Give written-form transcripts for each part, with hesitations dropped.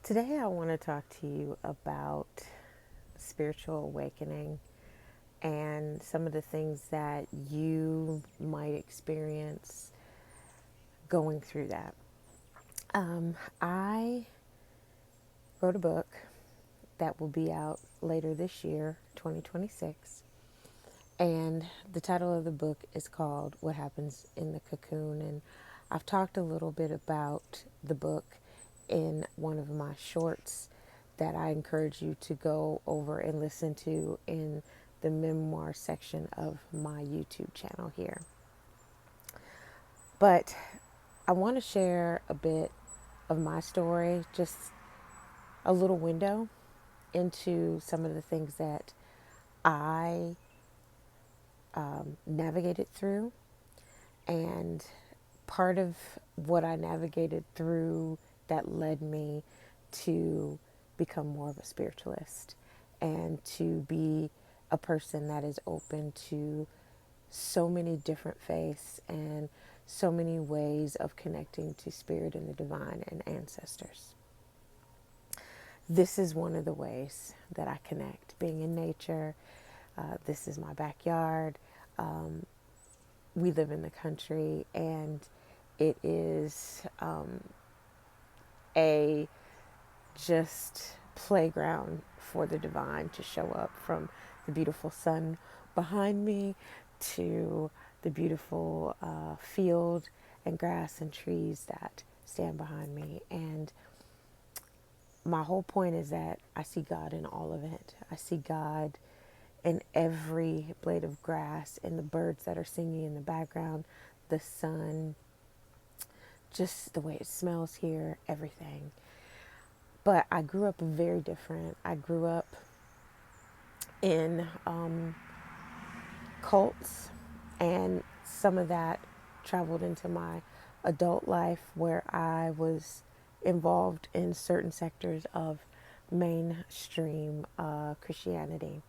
Today, I want to talk to you about spiritual awakening and some of the things that you might experience going through that. I wrote a book that will be out later this year, 2026, and the title of the book is called What Happens in the Cocoon. And I've talked a little bit about the book in one of my shorts that I encourage you to go over and listen to in the memoir section of my YouTube channel here. But I want to share a bit of my story, just a little window into some of the things that I navigated through. And part of what I navigated through that led me to become more of a spiritualist and to be a person that is open to so many different faiths and so many ways of connecting to spirit and the divine and ancestors. This is one of the ways that I connect, being in nature. This is my backyard. We live in the country, and it is a just playground for the divine to show up, from the beautiful sun behind me to the beautiful field and grass and trees that stand behind me. And my whole point is that I see God in all of it. I see God in every blade of grass, in the birds that are singing in the background, the sun, just the way it smells here, everything. But I grew up very different. I grew up in cults, and some of that traveled into my adult life, where I was involved in certain sectors of mainstream Christianity.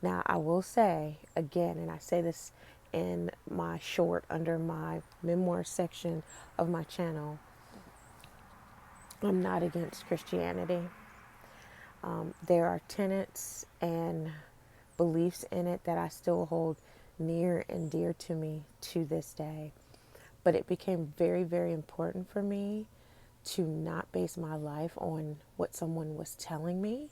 Now, I will say again, and I say this in my short under my memoir section of my channel, I'm not against Christianity. There are tenets and beliefs in it that I still hold near and dear to me to this day. But it became very, very important for me to not base my life on what someone was telling me.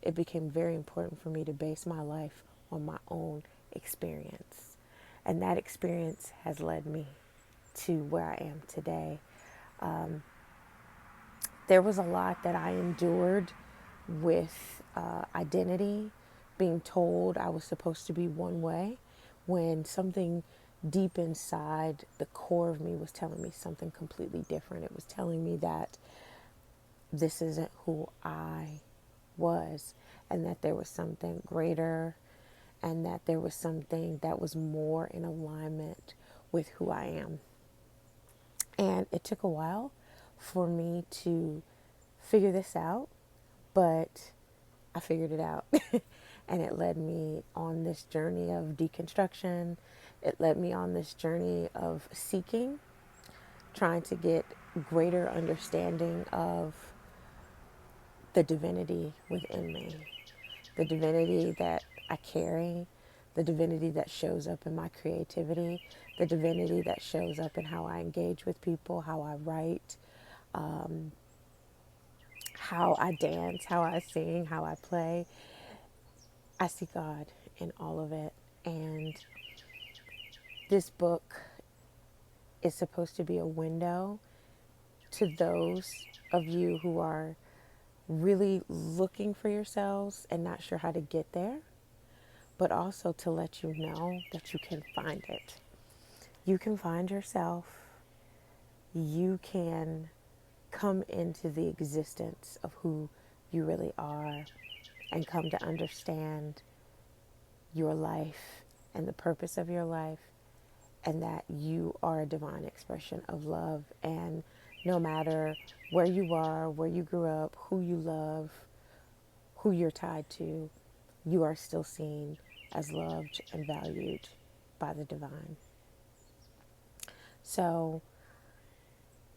It became very important for me to base my life on my own experience. And that experience has led me to where I am today. There was a lot that I endured with identity, being told I was supposed to be one way when something deep inside the core of me was telling me something completely different. It was telling me that this isn't who I was, and that there was something greater, and that there was something that was more in alignment with who I am. And it took a while for me to figure this out, but I figured it out. And it led me on this journey of deconstruction. It led me on this journey of seeking, trying to get greater understanding of the divinity within me, the divinity that I carry, the divinity that shows up in my creativity, the divinity that shows up in how I engage with people, how I write, how I dance, how I sing, how I play. I see God in all of it. And this book is supposed to be a window to those of you who are really looking for yourselves and not sure how to get there, but also to let you know that you can find it. You can find yourself. You can come into the existence of who you really are and come to understand your life and the purpose of your life, and that you are a divine expression of love. And no matter where you are, where you grew up, who you love, who you're tied to, you are still seen as loved and valued by the divine. So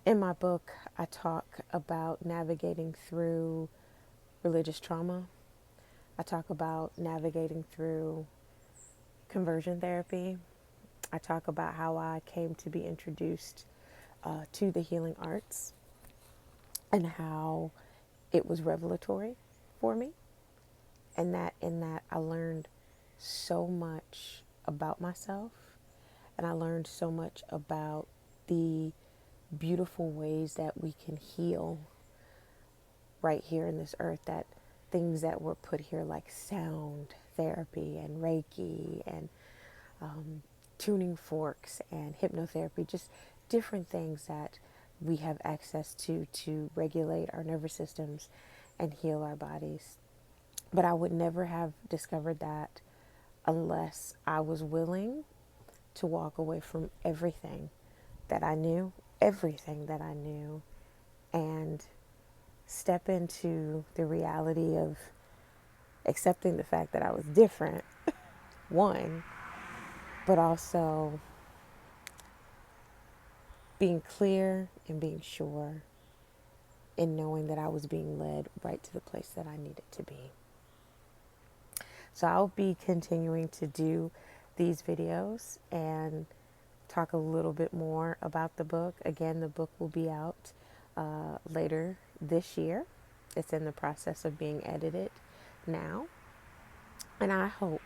In my book, I talk about navigating through religious trauma. I talk about navigating through conversion therapy. I talk about how I came to be introduced to the healing arts and how it was revelatory for me, and that in that I learned so much about myself, and I learned so much about the beautiful ways that we can heal right here in this earth, that things that were put here like sound therapy and Reiki and tuning forks and hypnotherapy, just different things that we have access to regulate our nervous systems and heal our bodies. But I would never have discovered that unless I was willing to walk away from everything that I knew, and step into the reality of accepting the fact that I was different, one, but also being clear and being sure in knowing that I was being led right to the place that I needed to be. So I'll be continuing to do these videos and talk a little bit more about the book. Again, the book will be out later this year. It's in the process of being edited now. And I hope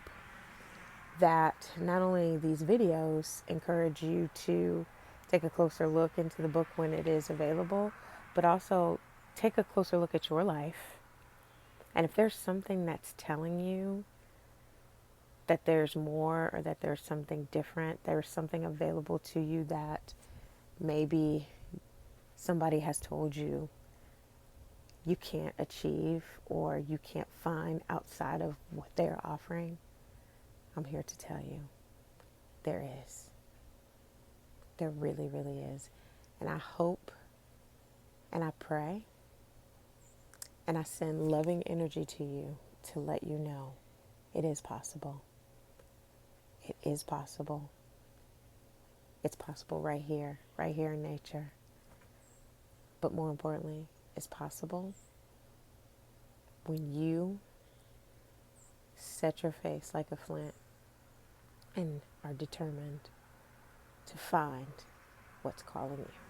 that not only these videos encourage you to take a closer look into the book when it is available, but also take a closer look at your life. And if there's something that's telling you that there's more, or that there's something different, there's something available to you that maybe somebody has told you you can't achieve or you can't find outside of what they're offering, I'm here to tell you there is. There really, really is. And I hope and I pray and I send loving energy to you to let you know it is possible. It is possible. It's possible right here in nature. But more importantly, it's possible when you set your face like a flint and are determined to find what's calling you.